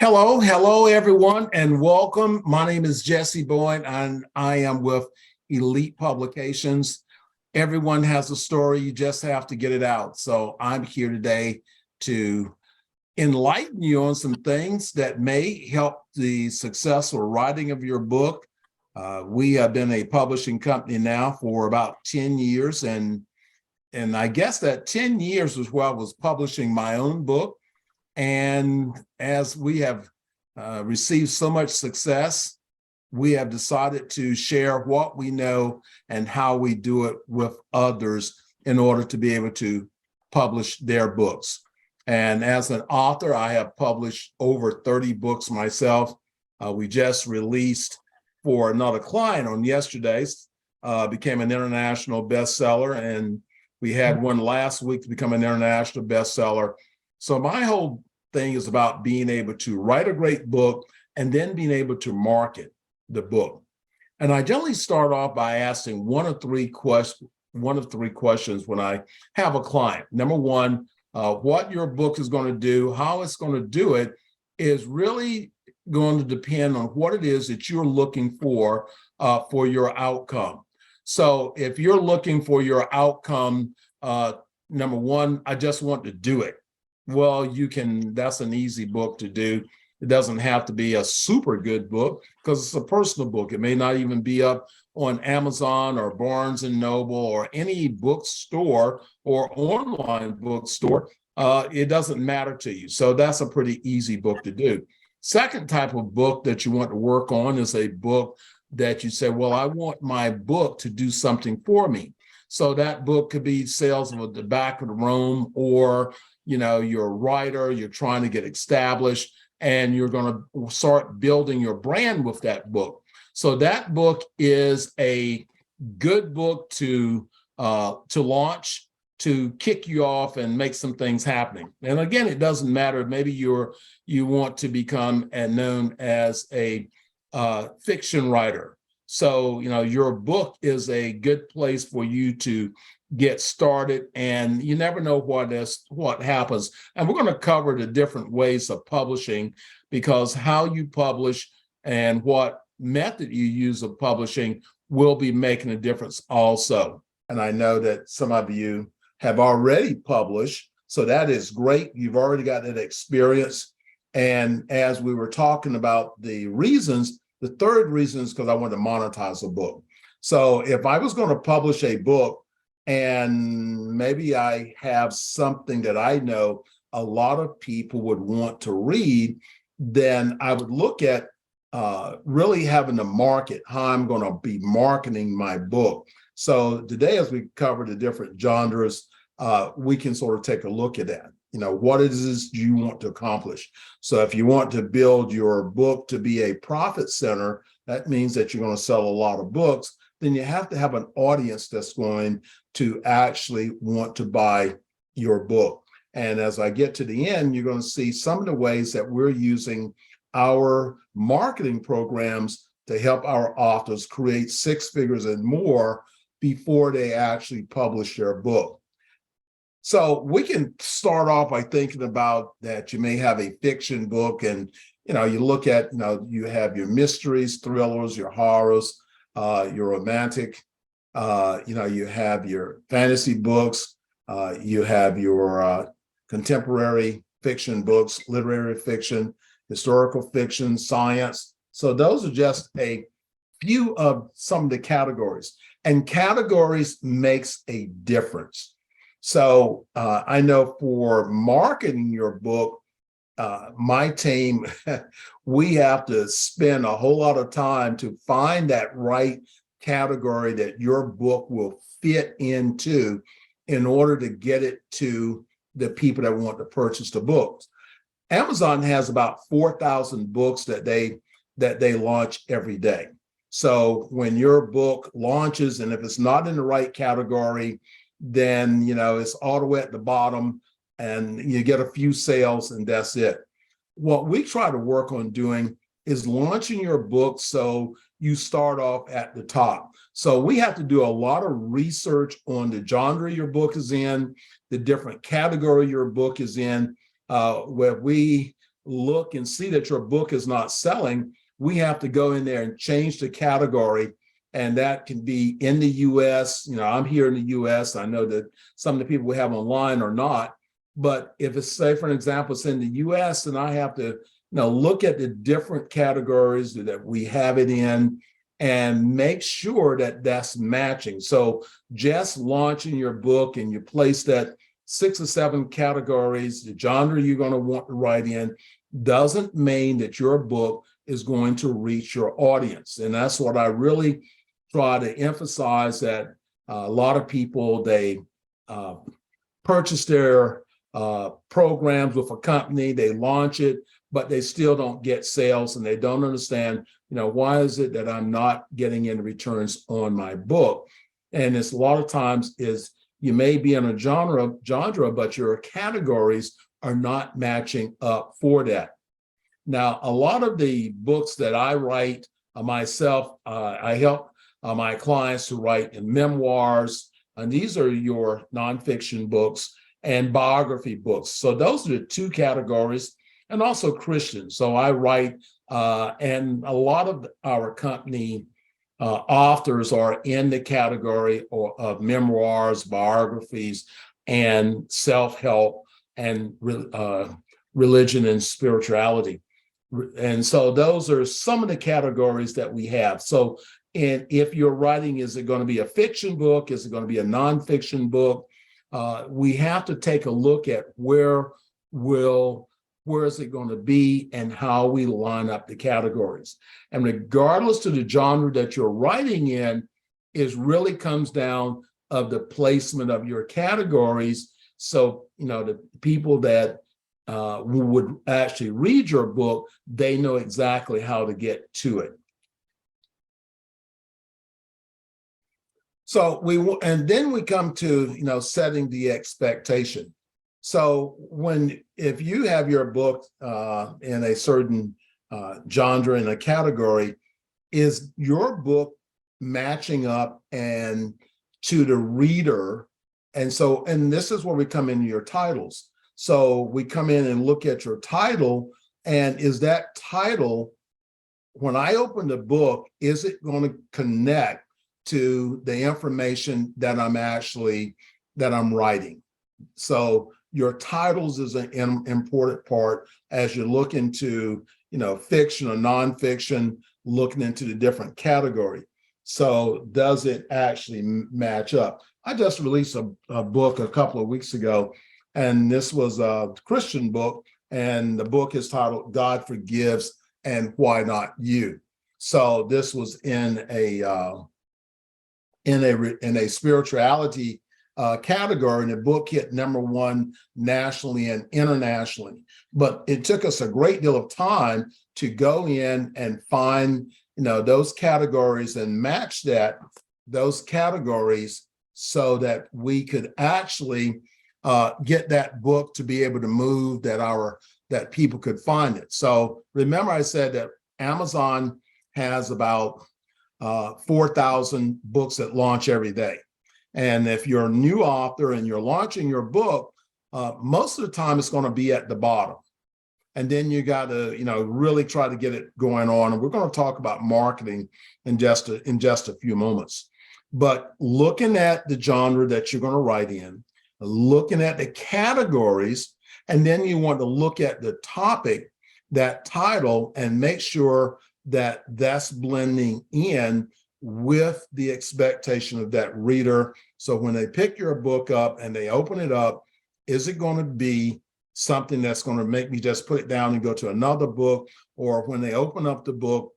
Hello, everyone, and welcome. My name is Jessie Bowen, and I am with Elite Publications. Everyone has a story, you just have to get it out. So I'm here today to enlighten you on some things that may help the successful writing of your book. We have been a publishing company now for about 10 years, and I guess that 10 years was where I was publishing my own book. And as we have received so much success, we have decided to share what we know and how we do it with others in order to be able to publish their books. And as an author, I have published over 30 books myself. We just released for another client on yesterday's, became an international bestseller, and we had one last week to become an international bestseller. So my whole thing is about being able to write a great book and then being able to market the book. And I generally start off by asking one of three questions when I have a client. Number one, what your book is going to do, how it's going to do it is really going to depend on what it is that you're looking for your outcome. So if you're looking for your outcome, number one, I just want to do it. Well, that's an easy book to do. It doesn't have to be a super good book because it's a personal book. It may not even be up on Amazon or Barnes and Noble or any bookstore or online bookstore. It doesn't matter to you. So that's a pretty easy book to do. Second type of book that you want to work on is a book that you say, well, I want my book to do something for me. So that book could be sales of the back of the room, or you're a writer, you're trying to get established, and you're going to start building your brand with that book. So that book is a good book to launch, to kick you off and make some things happening. And again, it doesn't matter. Maybe you want to become known as a fiction writer. So, your book is a good place for you to get started, and you never know what happens. And we're going to cover the different ways of publishing, because how you publish and what method you use of publishing will be making a difference also. And I know that some of you have already published, so that is great. You've already got that experience. And as we were talking about the reasons, the third reason is because I want to monetize a book. So if I was going to publish a book, and maybe I have something that I know a lot of people would want to read, then I would look at really having to market, how I'm going to be marketing my book. So today, as we cover the different genres, we can sort of take a look at that. What is this you want to accomplish? So if you want to build your book to be a profit center, that means that you're going to sell a lot of books. Then you have to have an audience that's going to actually want to buy your book. And as I get to the end, you're going to see some of the ways that we're using our marketing programs to help our authors create six figures and more before they actually publish their book. So we can start off by thinking about that you may have a fiction book, and you look at, you have your mysteries, thrillers, your horrors, your romantic, you have your fantasy books, you have your contemporary fiction books, literary fiction, historical fiction, science. So those are just a few of some of the categories, and categories makes a difference. So I know for marketing your book, my team, we have to spend a whole lot of time to find that right category that your book will fit into in order to get it to the people that want to purchase the books. Amazon has about 4,000 books that they launch every day. So when your book launches, and if it's not in the right category, then it's all the way at the bottom and you get a few sales and that's it. What we try to work on doing is launching your book so you start off at the top. So we have to do a lot of research on the genre your book is in, the different category your book is in, where we look and see that your book is not selling, we have to go in there and change the category. And that can be in the US. I'm here in the US. I know that some of the people we have online are not. But if it's, say, for an example, it's in the US, then I have to look at the different categories that we have it in and make sure that that's matching. So just launching your book and you place that 6 or 7 categories, the genre you're going to want to write in, doesn't mean that your book is going to reach your audience. And that's what I really try to emphasize, that a lot of people, they purchase their programs with a company, they launch it, but they still don't get sales, and they don't understand, why is it that I'm not getting any returns on my book? And it's a lot of times is you may be in a genre, but your categories are not matching up for that. Now, a lot of the books that I write myself, I help my clients to write in memoirs, and these are your nonfiction books and biography books. So those are the 2 categories, and also Christian. So I write, and a lot of our company authors are in the category of memoirs, biographies, and self-help, and religion and spirituality. And so those are some of the categories that we have. So, and if you're writing, is it going to be a fiction book? Is it going to be a nonfiction book? We have to take a look at where is it going to be and how we line up the categories. And regardless of the genre that you're writing in, it really comes down of the placement of your categories. So, the people that who would actually read your book, they know exactly how to get to it. So and then we come to, setting the expectation. So if you have your book in a certain genre, in a category, is your book matching up and to the reader? And this is where we come into your titles. So we come in and look at your title, and is that title, when I open the book, is it going to connect to the information that I'm writing? So your titles is an important part as you look into, fiction or nonfiction, looking into the different category. So does it actually match up? I just released a book a couple of weeks ago, and this was a Christian book, and the book is titled God Forgives and Why Not You. So this was in a spirituality category, and the book hit #1 nationally and internationally. But it took us a great deal of time to go in and find, those categories and match those categories so that we could actually get that book to be able to move, that people could find it. So remember, I said that Amazon has about 4,000 books that launch every day. And if you're a new author and you're launching your book, most of the time it's going to be at the bottom. And then you got to, really try to get it going on. And we're going to talk about marketing in just a few moments. But looking at the genre that you're going to write in, looking at the categories, and then you want to look at the topic, that title, and make sure that that's blending in with the expectation of that reader. So when they pick your book up and they open it up, is it going to be something that's going to make me just put it down and go to another book? Or when they open up the book,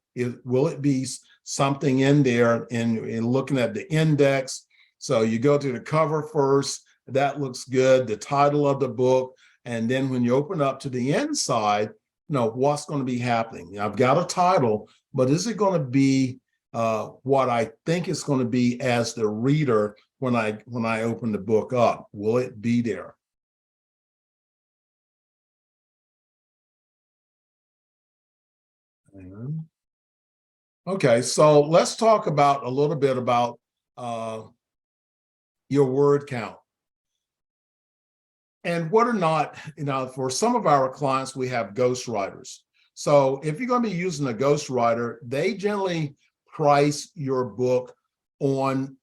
will it be something in there and looking at the index? So you go to the cover first, that looks good, the title of the book, and then when you open up to the inside, what's going to be happening? I've got a title, but is it going to be what I think it's going to be as the reader when I open the book up? Will it be there? Okay, so let's talk about a little bit about your word count. And what or not, for some of our clients, we have ghostwriters. So if you're going to be using a ghostwriter, they generally price your book on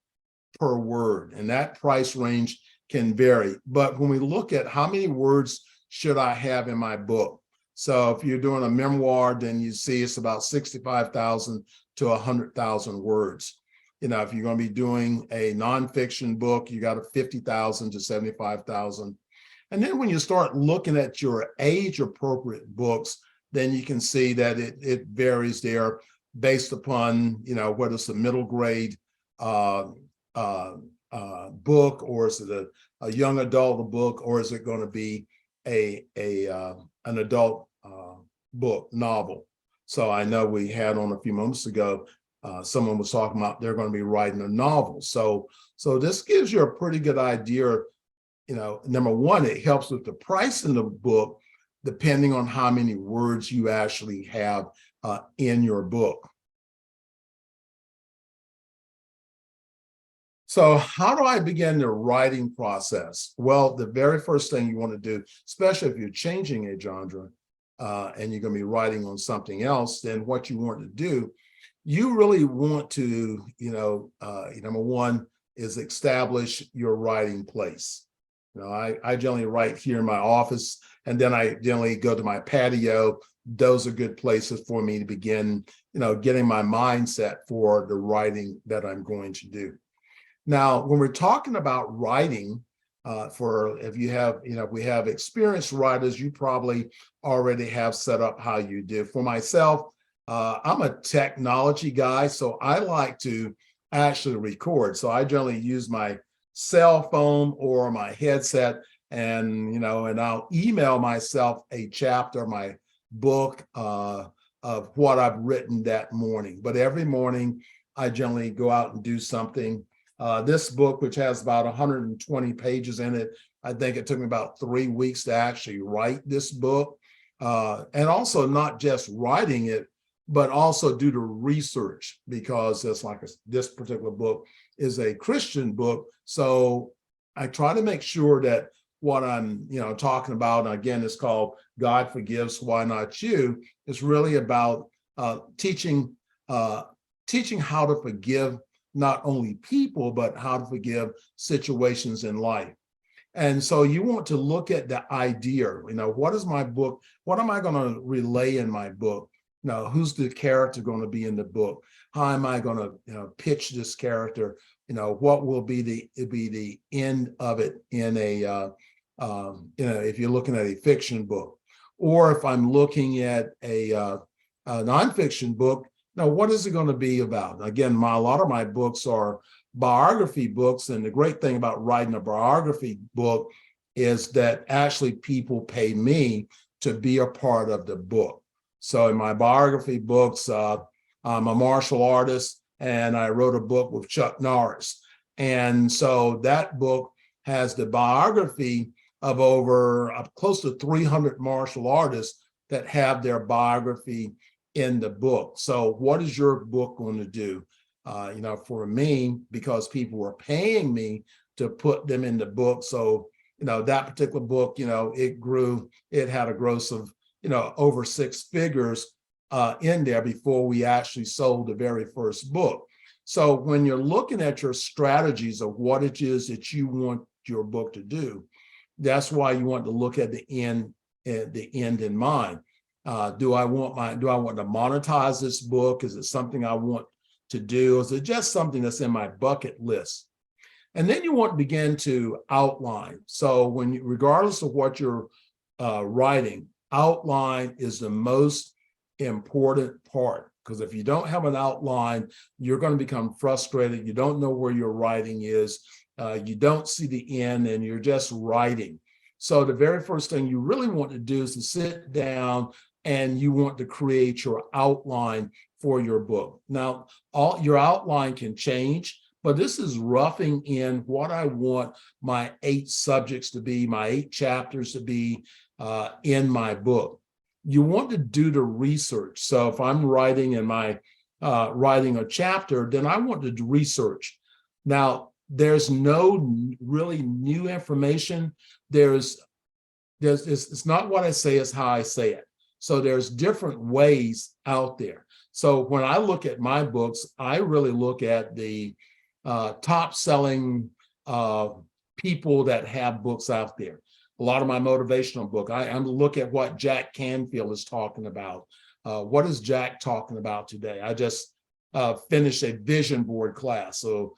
per word, and that price range can vary. But when we look at how many words should I have in my book, so if you're doing a memoir, then you see it's about 65,000 to 100,000 words. If you're going to be doing a nonfiction book, you got a 50,000 to 75,000. And then when you start looking at your age-appropriate books, then you can see that it varies there based upon, whether it's a middle grade book, or is it a young adult book, or is it going to be an adult book, novel? So I know we had on a few moments ago, someone was talking about they're going to be writing a novel. So this gives you a pretty good idea. Number one, it helps with the price in the book, depending on how many words you actually have in your book. So how do I begin the writing process? Well, the very first thing you want to do, especially if you're changing a genre and you're going to be writing on something else, then what you want to do, you really want to, number one is establish your writing place. I generally write here in my office, and then I generally go to my patio. Those are good places for me to begin, getting my mindset for the writing that I'm going to do. Now, when we're talking about writing, if we have experienced writers, you probably already have set up how you do. For myself, I'm a technology guy, so I like to actually record. So I generally use my cell phone or my headset, and I'll email myself a chapter of my book of what I've written that morning. But every morning, I generally go out and do something. This book, which has about 120 pages in it, I think it took me about 3 weeks to actually write this book. And also not just writing it, but also do the research, because it's like this particular book is a Christian book. So I try to make sure that what I'm talking about, and again, it's called God Forgives, Why Not You, is really about teaching how to forgive not only people, but how to forgive situations in life. And so you want to look at the idea, what is my book? What am I going to relay in my book? Who's the character going to be in the book? How am I going to pitch this character? What will be the end of it in if you're looking at a fiction book, or if I'm looking at a nonfiction book, what is it going to be about? Again, a lot of my books are biography books, and the great thing about writing a biography book is that actually people pay me to be a part of the book. So in my biography books, I'm a martial artist, and I wrote a book with Chuck Norris. And so that book has the biography of over close to 300 martial artists that have their biography in the book. So what is your book going to do? For me, because people were paying me to put them in the book. So, that particular book, it had a gross of, over 6 figures in there before we actually sold the very first book. So when you're looking at your strategies of what it is that you want your book to do, that's why you want to look at the end in mind. Do I want to monetize this book? Is it something I want to do? Is it just something that's in my bucket list? And then you want to begin to outline. So regardless of what you're writing, outline is the most important part, because if you don't have an outline, you're going to become frustrated. You don't know where your writing is. You don't see the end, and you're just writing. So the very first thing you really want to do is to sit down, and you want to create your outline for your book. Now, your outline can change, but this is roughing in what I want my 8 subjects to be, my 8 chapters to be in my book. You want to do the research. So if I'm writing writing a chapter, then I want to do research. Now, there's no really new information. There's it's not what I say, it's how I say it. So there's different ways out there. So when I look at my books, I really look at the top selling people that have books out there. A lot of my motivational book, I'm look at what Jack Canfield is talking about. What is Jack talking about today? I just finished a vision board class. So,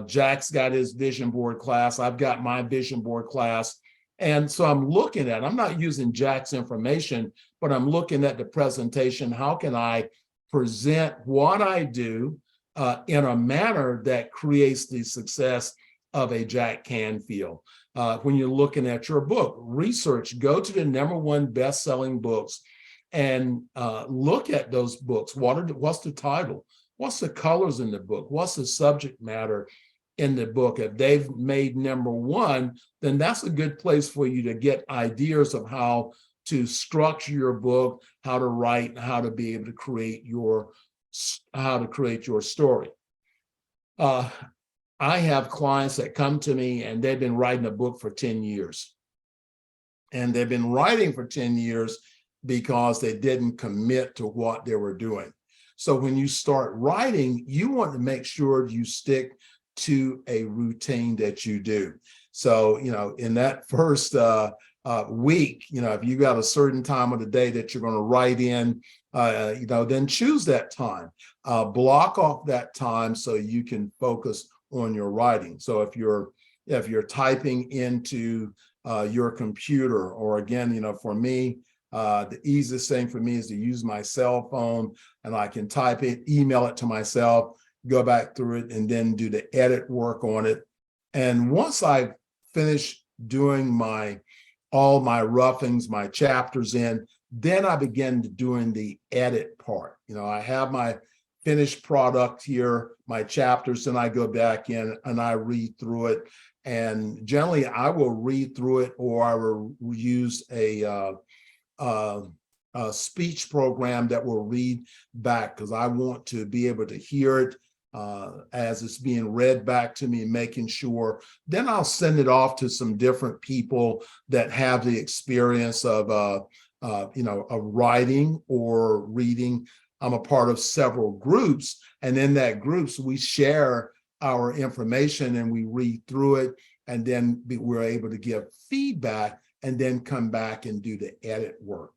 Jack's got his vision board class. I've got my vision board class. And so I'm not using Jack's information, but I'm looking at the presentation. How can I present what I do in a manner that creates the success of a Jack Canfield? When you're looking at your book, research, go to the #1 best-selling books and look at those books. What's the title? What's the colors in the book? What's the subject matter in the book? If they've made #1, then that's a good place for you to get ideas of how to structure your book, how to write, how to be able to create your story. I have clients that come to me and they've been writing a book for 10 years. And they've been writing for 10 years because they didn't commit to what they were doing. So when you start writing, you want to make sure you stick to a routine that you do. So, in that first week, if you got a certain time of the day that you're going to write in, then choose that time. Block off that time so you can focus on your writing. So if you're typing into your computer, or again, for me, the easiest thing for me is to use my cell phone, and I can type it, email it to myself, go back through it, and then do the edit work on it. And once I finish doing all my roughings, my chapters in, then I begin doing the edit part. I have my finished product here, my chapters, and I go back in and I read through it. And generally I will read through it, or I will use a speech program that will read back, because I want to be able to hear it as it's being read back to me, making sure. Then I'll send it off to some different people that have the experience of writing or reading. I'm a part of several groups, and in that groups we share our information and we read through it, and then we're able to give feedback and then come back and do the edit work.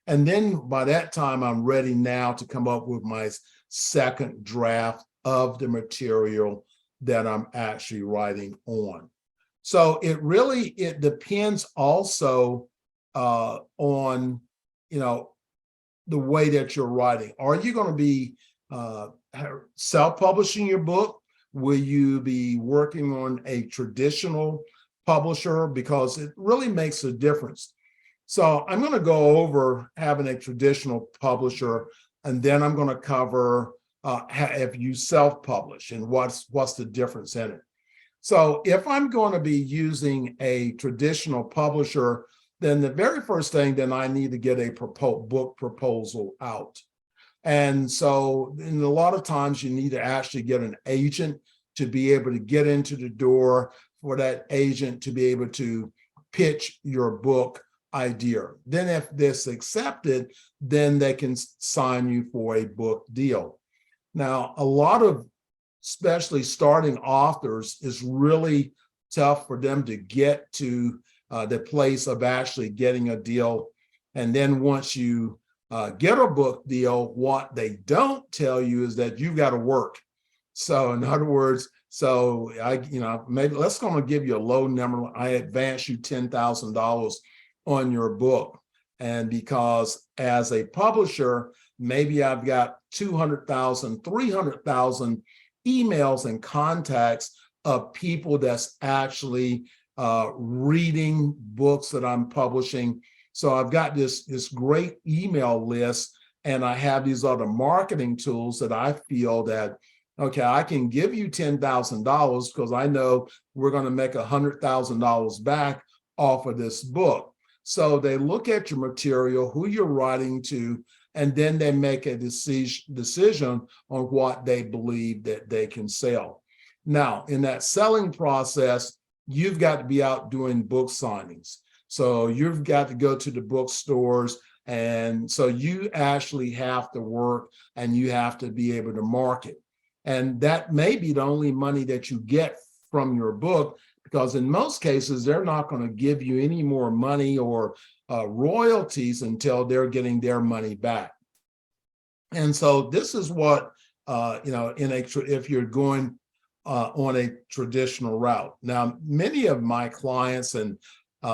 And then by that time, I'm ready now to come up with my second draft of the material that I'm actually writing on. So it depends also on, the way that you're writing. Are you going to be self-publishing your book? Will you be working on a traditional publisher? Because it really makes a difference. So I'm going to go over having a traditional publisher, and then I'm going to cover if you self-publish and what's the difference in it. So if I'm going to be using a traditional publisher, then the very first thing, then I need to get a book proposal out. And so in a lot of times you need to actually get an agent to be able to get into the door, for that agent to be able to pitch your book idea. Then if this accepted, then they can sign you for a book deal. Now, a lot of especially starting authors, is really tough for them to get to the place of actually getting a deal. And then once you get a book deal, what they don't tell you is that you've got to work. So in other words, maybe let's going to give you a low number. I advance you $10,000 on your book. And because as a publisher, maybe I've got 200,000, 300,000 emails and contacts of people that's actually reading books that I'm publishing. So I've got this great email list, and I have these other marketing tools that I feel that, okay, I can give you $10,000 because I know we're going to make $100,000 back off of this book. So they look at your material, who you're writing to, and then they make a decision on what they believe that they can sell. Now, in that selling process, you've got to be out doing book signings. So you've got to go to the bookstores. And so you actually have to work and you have to be able to market. And that may be the only money that you get from your book, because in most cases, they're not going to give you any more money or royalties until they're getting their money back. And so this is what, if you're going on a traditional route. Now, many of my clients and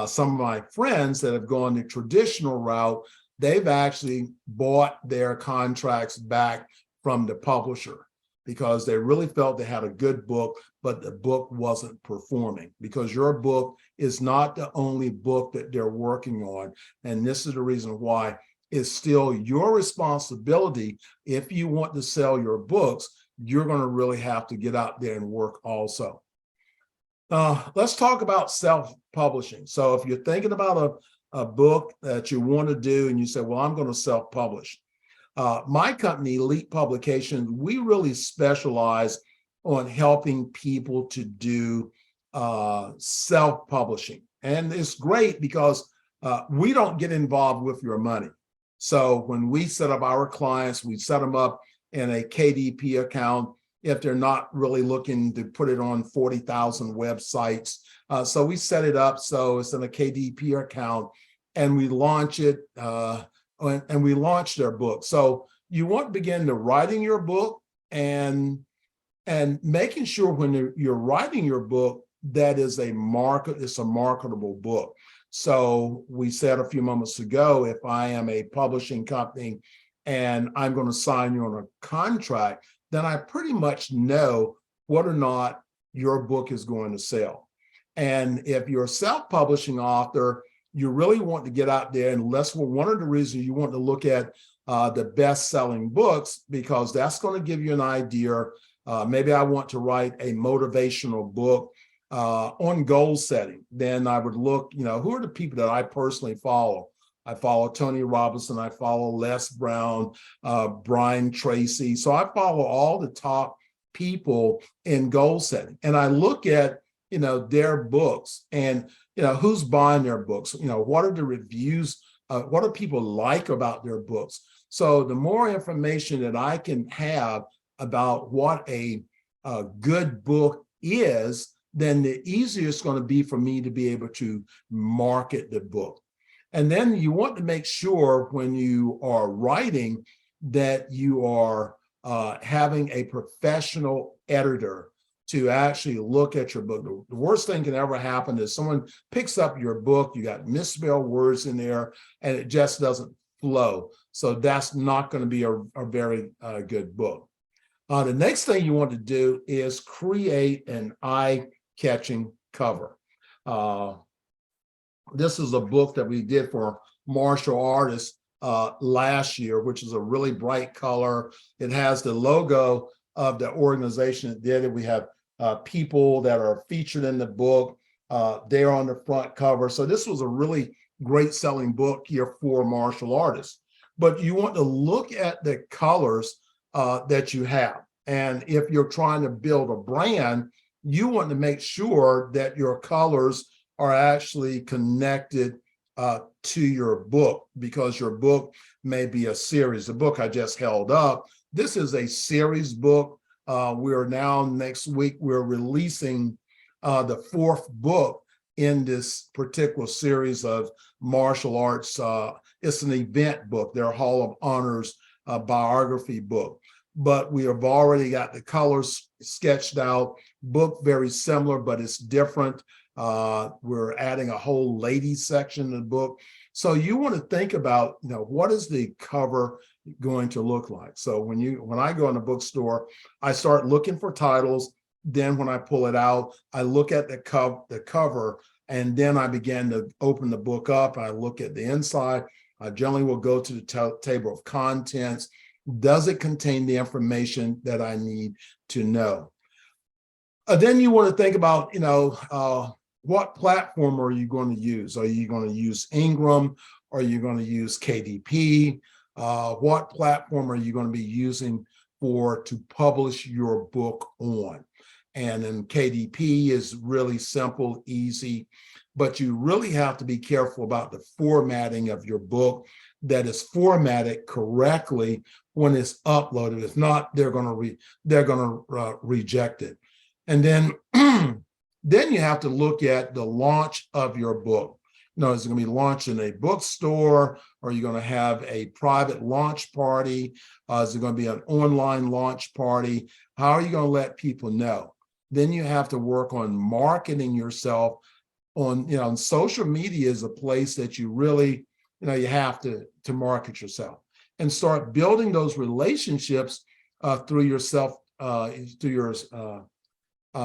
some of my friends that have gone the traditional route, they've actually bought their contracts back from the publisher because they really felt they had a good book, but the book wasn't performing, because your book is not the only book that they're working on. And this is the reason why it's still your responsibility. If you want to sell your books, you're going to really have to get out there and work also. Let's talk about self-publishing. So if you're thinking about a book that you want to do and you say, well, I'm going to self-publish. My company, Elite Publications, we really specialize on helping people to do self-publishing. And it's great because we don't get involved with your money. So when we set up our clients, we set them up in a KDP account if they're not really looking to put it on 40,000 websites. So we set it up so it's in a KDP account, and we launch it, and we launch their book. So you want to begin to writing your book and making sure when you're writing your book that it's a marketable book. So we said a few moments ago, if I am a publishing company and I'm going to sign you on a contract, then I pretty much know whether or not your book is going to sell. And if you're a self-publishing author, you really want to get out there, and that's one of the reasons you want to look at the best-selling books, because that's going to give you an idea. Maybe I want to write a motivational book on goal setting. Then I would look, who are the people that I personally follow? I follow Tony Robinson, I follow Les Brown, Brian Tracy. So I follow all the top people in goal setting. And I look at, their books and, who's buying their books, what are the reviews, what do people like about their books? So the more information that I can have about what a good book is, then the easier it's going to be for me to be able to market the book. And then you want to make sure when you are writing that you are having a professional editor to actually look at your book. The worst thing can ever happen is someone picks up your book, you got misspelled words in there, and it just doesn't flow. So that's not going to be a very good book. The next thing you want to do is create an eye-catching cover. This is a book that we did for martial artists last year, which is a really bright color. It has the logo of the organization that did it. We have people that are featured in the book. They're on the front cover. So this was a really great selling book here for martial artists. But you want to look at the colors that you have. And if you're trying to build a brand, you want to make sure that your colors are actually connected to your book, because your book may be a series. The book I just held up, this is a series book. We're now, next week, we're releasing the fourth book in this particular series of martial arts. It's an event book. They're Hall of Honors biography book. But we have already got the colors sketched out. Book very similar, but it's different. We're adding a whole ladies section in the book. So you want to think about, what is the cover going to look like? So when I go in the bookstore, I start looking for titles. Then when I pull it out, I look at the cover, and then I begin to open the book up. I look at the inside. I generally will go to the table of contents. Does it contain the information that I need to know? Then you want to think about, what platform are you going to use? Are you going to use Ingram? Are you going to use KDP? What platform are you going to be using to publish your book on? And then KDP is really simple, easy, but you really have to be careful about the formatting of your book, that is formatted correctly when it's uploaded. If not, they're going to reject it. And then then you have to look at the launch of your book. Is it going to be launched in a bookstore, or are you going to have a private launch party? Is it going to be an online launch party? How are you going to let people know? Then you have to work on marketing yourself on, social media is a place that you really, you have to market yourself and start building those relationships through yourself, through your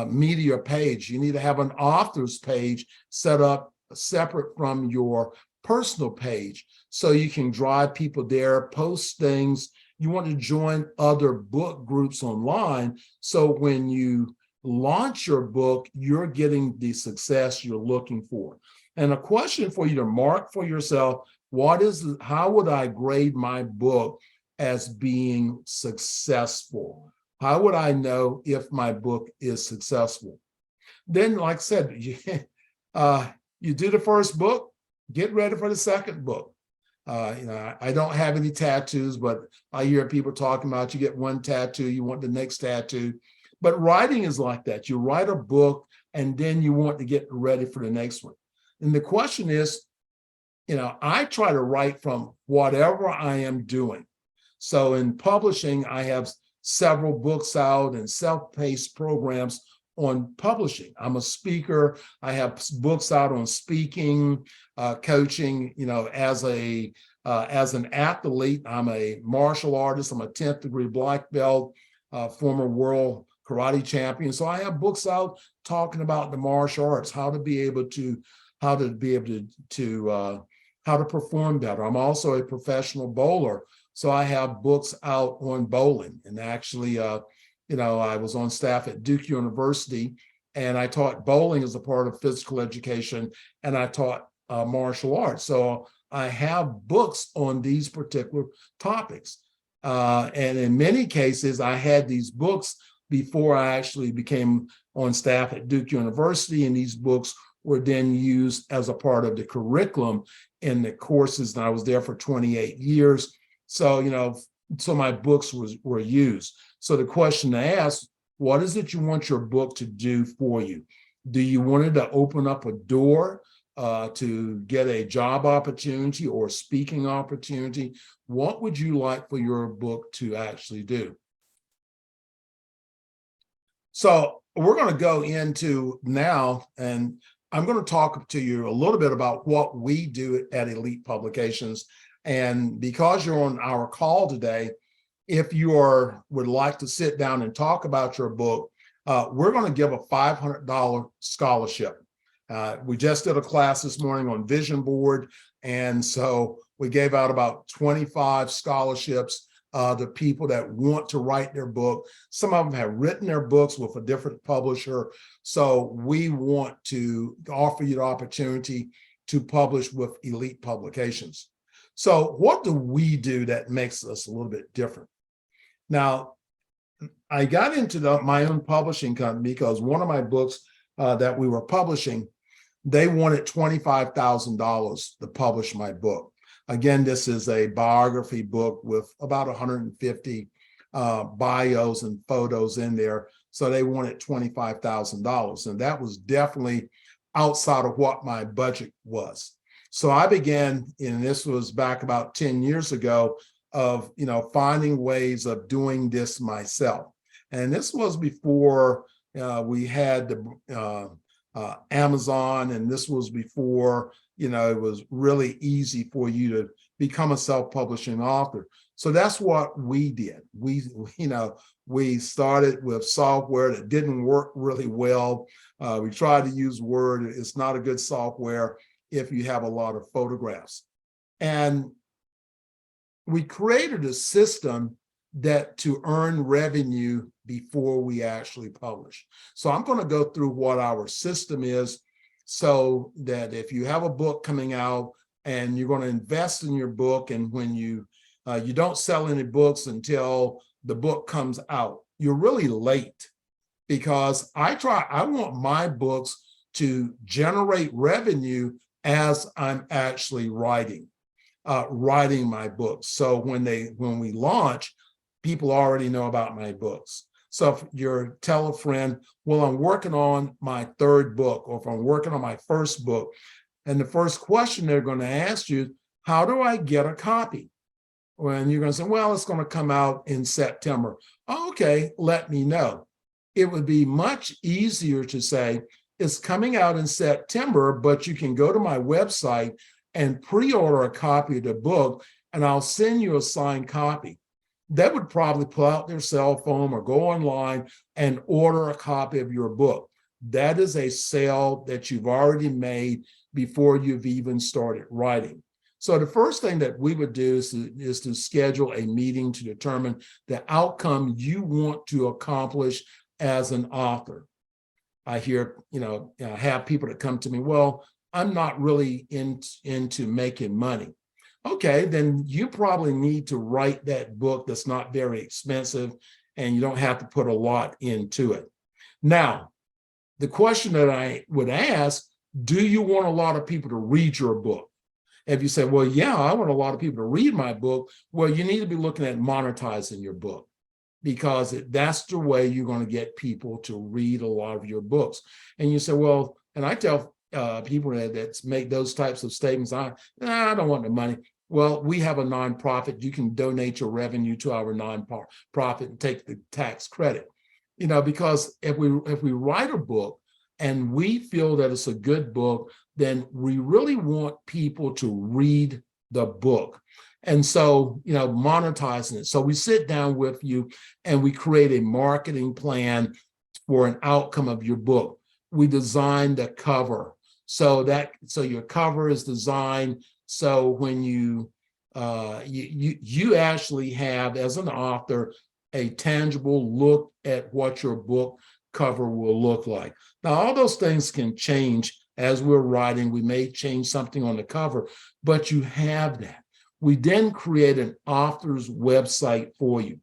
media page. You need to have an author's page set up separate from your personal page so you can drive people there, post things. You want to join other book groups online, so when you launch your book, you're getting the success you're looking for. And a question for you to mark for yourself: how would I grade my book as being successful? How would I know if my book is successful? Then, like I said, you do the first book, get ready for the second book. I don't have any tattoos, but I hear people talking about you get one tattoo, you want the next tattoo. But writing is like that. You write a book and then you want to get ready for the next one. And the question is, I try to write from whatever I am doing. So in publishing, I have several books out and self-paced programs on publishing. I'm a speaker. I have books out on speaking, coaching. As an athlete, I'm a martial artist. I'm a 10th degree black belt, former world karate champion. So I have books out talking about the martial arts, how to perform better. I'm also a professional bowler. So I have books out on bowling. And actually, I was on staff at Duke University, and I taught bowling as a part of physical education, and I taught martial arts. So I have books on these particular topics. And in many cases, I had these books before I actually became on staff at Duke University, and these books were then used as a part of the curriculum in the courses. And I was there for 28 years. So, so my books were used. So the question to ask: what is it you want your book to do for you? Do you want it to open up a door to get a job opportunity or speaking opportunity? What would you like for your book to actually do? So we're going to go into now, and I'm going to talk to you a little bit about what we do at Elite Publications. And because you're on our call today, if you would like to sit down and talk about your book, we're going to give a $500 scholarship. We just did a class this morning on vision board, and so we gave out about 25 scholarships to people that want to write their book. Some of them have written their books with a different publisher. So we want to offer you the opportunity to publish with Elite Publications. So what do we do that makes us a little bit different? Now, I got into my own publishing company because one of my books that we were publishing, they wanted $25,000 to publish my book. Again, this is a biography book with about 150 bios and photos in there. So they wanted $25,000. And that was definitely outside of what my budget was. So I began, and this was back about 10 years ago, of finding ways of doing this myself. And this was before we had the Amazon, and this was before it was really easy for you to become a self-publishing author. So that's what we did. We started with software that didn't work really well. We tried to use Word. It's not a good software if you have a lot of photographs. And we created a system to earn revenue before we actually publish. So I'm going to go through what our system is, so that if you have a book coming out and you're going to invest in your book, and when you don't sell any books until the book comes out, you're really late. because I want my books to generate revenue as I'm actually writing my books. So when we launch, people already know about my books. So if you tell a friend, well, I'm working on my third book, or if I'm working on my first book, and the first question they're going to ask you, how do I get a copy? When you're going to say, well, it's going to come out in September. Okay, let me know. It would be much easier to say, it's coming out in September, but you can go to my website and pre-order a copy of the book, and I'll send you a signed copy. They would probably pull out their cell phone or go online and order a copy of your book. That is a sale that you've already made before you've even started writing. So the first thing that we would do is to schedule a meeting to determine the outcome you want to accomplish as an author. I hear, have people that come to me, well, I'm not really into making money. Okay, then you probably need to write that book that's not very expensive, and you don't have to put a lot into it. Now, the question that I would ask, do you want a lot of people to read your book? If you say, well, yeah, I want a lot of people to read my book, well, you need to be looking at monetizing your book, because that's the way you're going to get people to read a lot of your books. And you say, well, and I tell people that make those types of statements, I don't want the money. Well, we have a nonprofit. You can donate your revenue to our nonprofit and take the tax credit. Because if we write a book and we feel that it's a good book, then we really want people to read the book. And so, monetizing it. So we sit down with you and we create a marketing plan for an outcome of your book. We design the cover so your cover is designed so when you actually have, as an author, a tangible look at what your book cover will look like. Now, all those things can change as we're writing. We may change something on the cover, but you have that. We then create an author's website for you.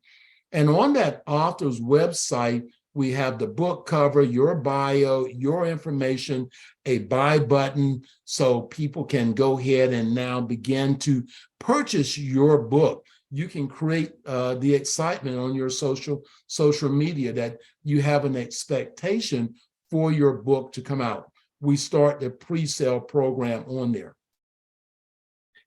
And on that author's website, we have the book cover, your bio, your information, a buy button, so people can go ahead and now begin to purchase your book. You can create the excitement on your social media that you have an expectation for your book to come out. We start the pre-sale program on there.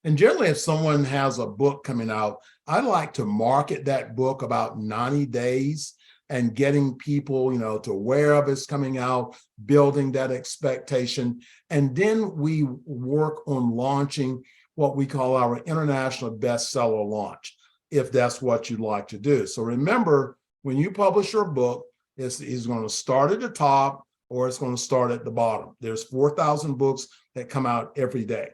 And generally, if someone has a book coming out, I like to market that book about 90 days and getting people, to aware of it's coming out, building that expectation. And then we work on launching what we call our international bestseller launch, if that's what you'd like to do. So remember, when you publish your book, it's going to start at the top or it's going to start at the bottom. There's 4,000 books that come out every day.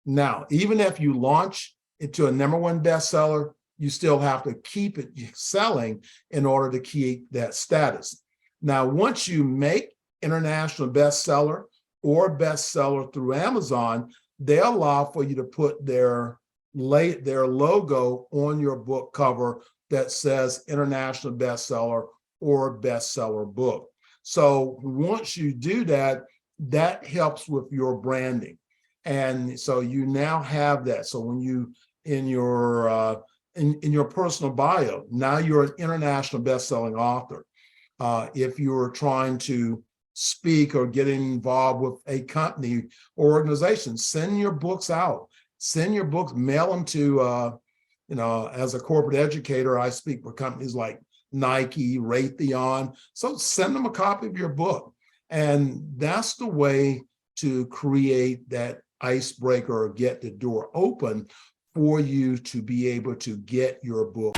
Now, even if you launch it to a #1 bestseller, you still have to keep it selling in order to keep that status. Now, once you make international bestseller or bestseller through Amazon, they allow for you to put their logo on your book cover that says international bestseller or bestseller book. So once you do that, that helps with your branding. And so you now have that. So when you, in your personal bio, now you're an international best-selling author. If you're trying to speak or get involved with a company or organization, send your books out. Send your books, mail them to, as a corporate educator, I speak for companies like Nike, Raytheon. So send them a copy of your book. And that's the way to create that icebreaker or get the door open for you to be able to get your book.